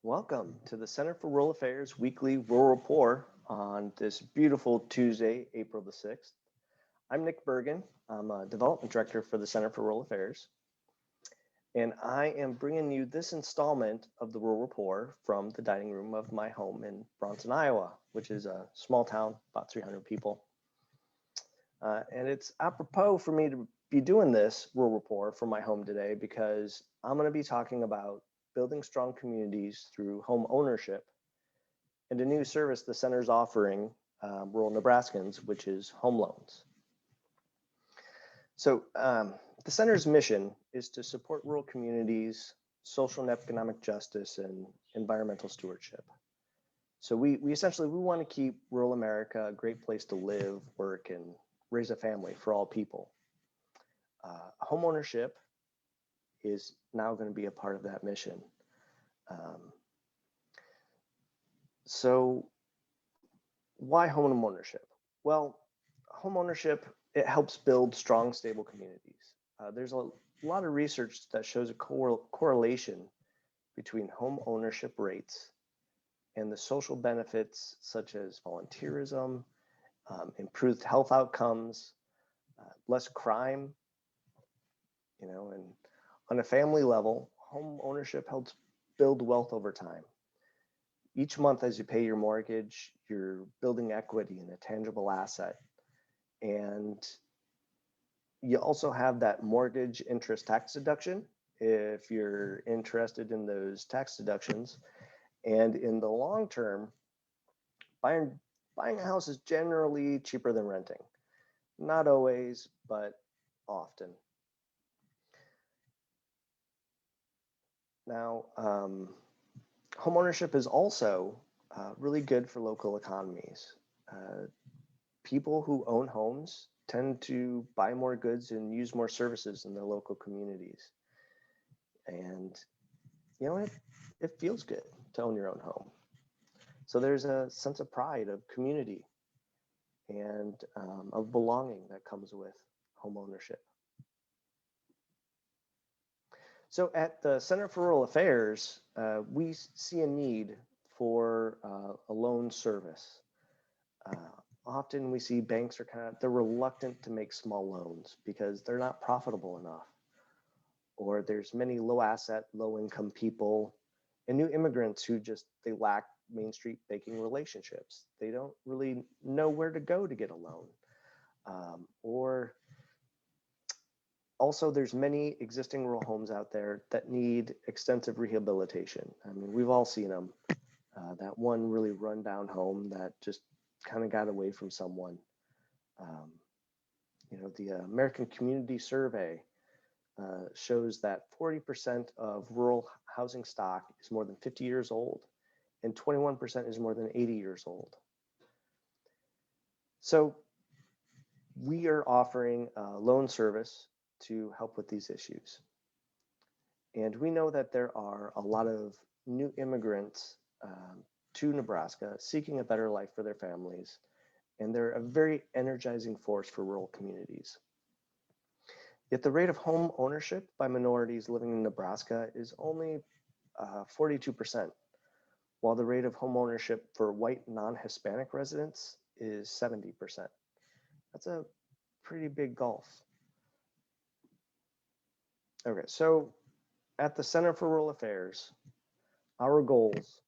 Welcome to the Center for Rural Affairs weekly Rural Rapport on this beautiful Tuesday, April the 6th. I'm Nick Bergin. I'm a development director for the Center for Rural Affairs. And I am bringing you this installment of the Rural Rapport from the dining room of my home in Bronson, Iowa, which is a small town, about 300 people. And it's apropos for me to be doing this Rural Rapport from my home today because I'm going to be talking about building strong communities through home ownership and a new service the center's offering rural Nebraskans, which is home loans. So the center's mission is to support rural communities, social and economic justice, and environmental stewardship. So we want to keep rural America a great place to live, work, and raise a family for all people. Home ownership is now going to be a part of that mission. So why home ownership? Well, home ownership, it helps build strong, stable communities. There's a lot of research that shows a correlation between home ownership rates and the social benefits such as volunteerism, improved health outcomes, less crime, and on a family level, home ownership helps build wealth over time. Each month as you pay your mortgage, you're building equity in a tangible asset. And you also have that mortgage interest tax deduction if you're interested in those tax deductions. And in the long term, buying a house is generally cheaper than renting. Not always, but often. Now, homeownership is also really good for local economies. People who own homes tend to buy more goods and use more services in their local communities. And, it feels good to own your own home. So there's a sense of pride, of community, and of belonging that comes with home ownership. So at the Center for Rural Affairs, we see a need for a loan service. Often we see banks they're reluctant to make small loans because they're not profitable enough. Or there's many low asset, low income people and new immigrants who they lack Main Street banking relationships. They don't really know where to go to get a loan. Or also, there's many existing rural homes out there that need extensive rehabilitation. I mean, we've all seen them. That one really rundown home that just kind of got away from someone. The American Community Survey shows that 40% of rural housing stock is more than 50 years old, and 21% is more than 80 years old. So we are offering a loan service to help with these issues. And we know that there are a lot of new immigrants to Nebraska seeking a better life for their families, and they're a very energizing force for rural communities. Yet the rate of home ownership by minorities living in Nebraska is only 42%, while the rate of home ownership for white non-Hispanic residents is 70%. That's a pretty big gulf. Okay, so at the Center for Rural Affairs, our goals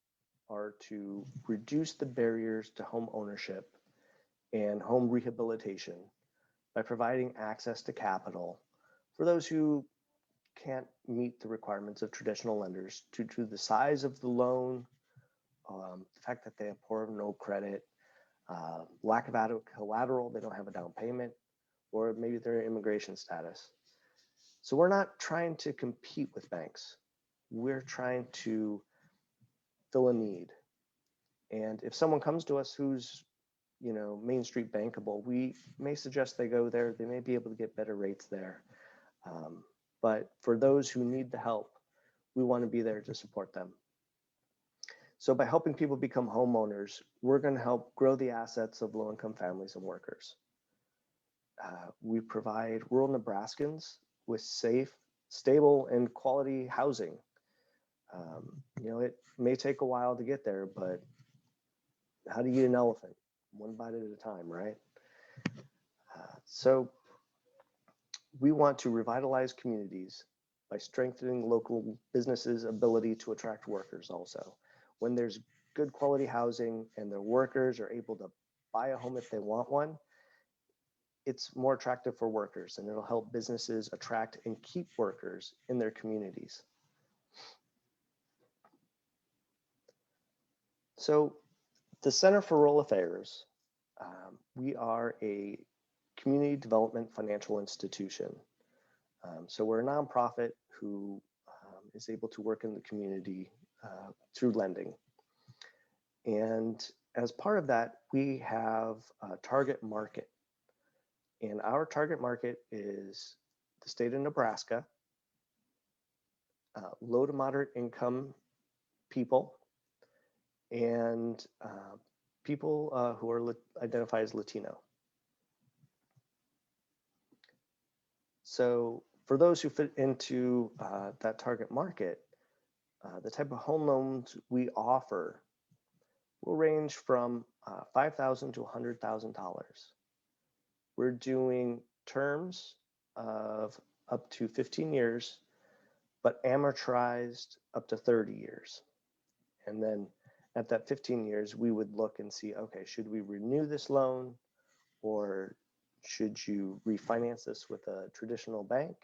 are to reduce the barriers to home ownership and home rehabilitation by providing access to capital for those who can't meet the requirements of traditional lenders due to the size of the loan, the fact that they have poor or no credit, lack of adequate collateral, they don't have a down payment, or maybe their immigration status. So we're not trying to compete with banks. We're trying to fill a need. And if someone comes to us who's, Main Street bankable, we may suggest they go there. They may be able to get better rates there. But for those who need the help, we want to be there to support them. So by helping people become homeowners, we're going to help grow the assets of low-income families and workers. We provide rural Nebraskans with safe, stable, and quality housing. It may take a while to get there, but how do you eat an elephant? One bite at a time, right? So we want to revitalize communities by strengthening local businesses' ability to attract workers also. When there's good quality housing and the workers are able to buy a home if they want one, it's more attractive for workers, and it'll help businesses attract and keep workers in their communities. So the Center for Rural Affairs, we are a community development financial institution. So we're a nonprofit who is able to work in the community through lending. And as part of that, we have a target market. And our target market is the state of Nebraska, low to moderate income people, and people who are identified as Latino. So for those who fit into that target market, the type of home loans we offer will range from $5,000 to $100,000. We're doing terms of up to 15 years, but amortized up to 30 years. And then at that 15 years, we would look and see, okay, should we renew this loan, or should you refinance this with a traditional bank?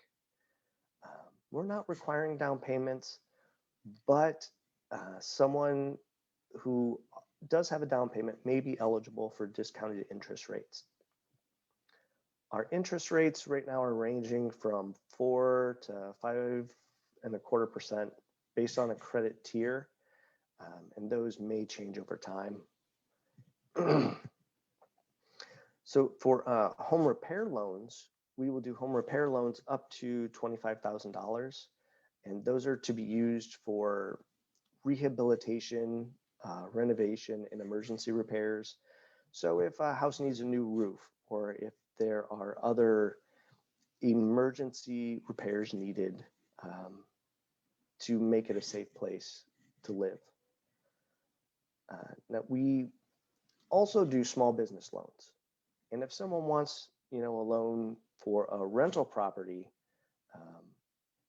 We're not requiring down payments, but someone who does have a down payment may be eligible for discounted interest rates. Our interest rates right now are ranging from 4 to 5.25% based on a credit tier, and those may change over time. So for home repair loans, we will do home repair loans up to $25,000, and those are to be used for rehabilitation, renovation, and emergency repairs. So if a house needs a new roof, or if there are other emergency repairs needed to make it a safe place to live. Now we also do small business loans. And if someone wants, a loan for a rental property,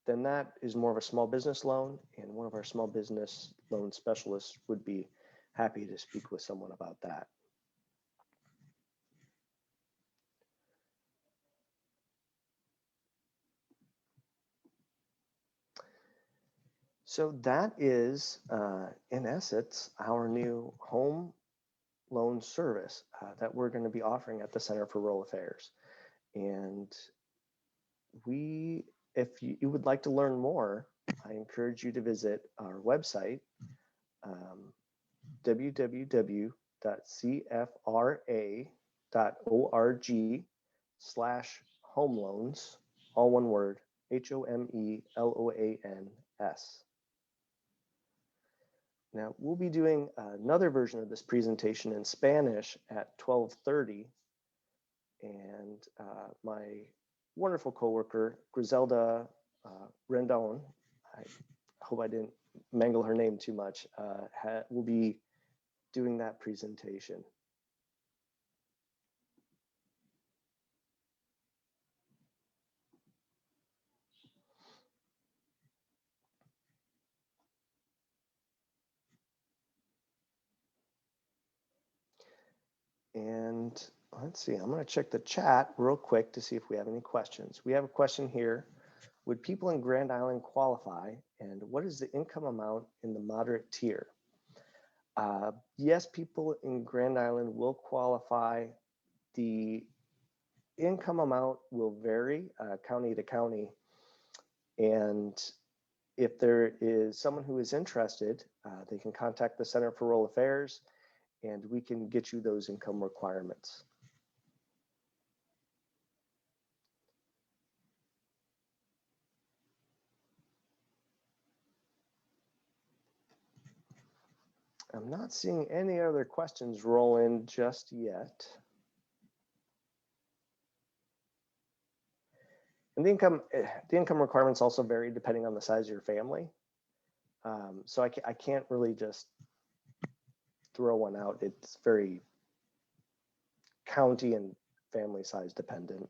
then that is more of a small business loan, and one of our small business loan specialists would be happy to speak with someone about that. So that is, in essence, our new home loan service that we're going to be offering at the Center for Rural Affairs. And if you would like to learn more, I encourage you to visit our website, www.cfra.org/home loans, all one word, HOMELOANS. Now, we'll be doing another version of this presentation in Spanish at 12:30, and my wonderful coworker, Griselda Rendon, I hope I didn't mangle her name too much, will be doing that presentation. And let's see, I'm going to check the chat real quick to see if we have any questions. We have a question here. Would people in Grand Island qualify, and what is the income amount in the moderate tier? Yes, people in Grand Island will qualify. The income amount will vary county to county. And if there is someone who is interested, they can contact the Center for Rural Affairs, and we can get you those income requirements. I'm not seeing any other questions roll in just yet. And the income requirements also vary depending on the size of your family. So I can't really just throw one out. It's very county and family size dependent.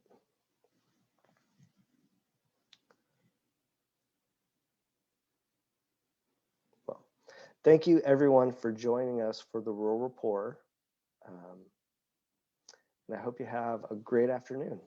Well, thank you everyone for joining us for the Rural Rapport. And I hope you have a great afternoon.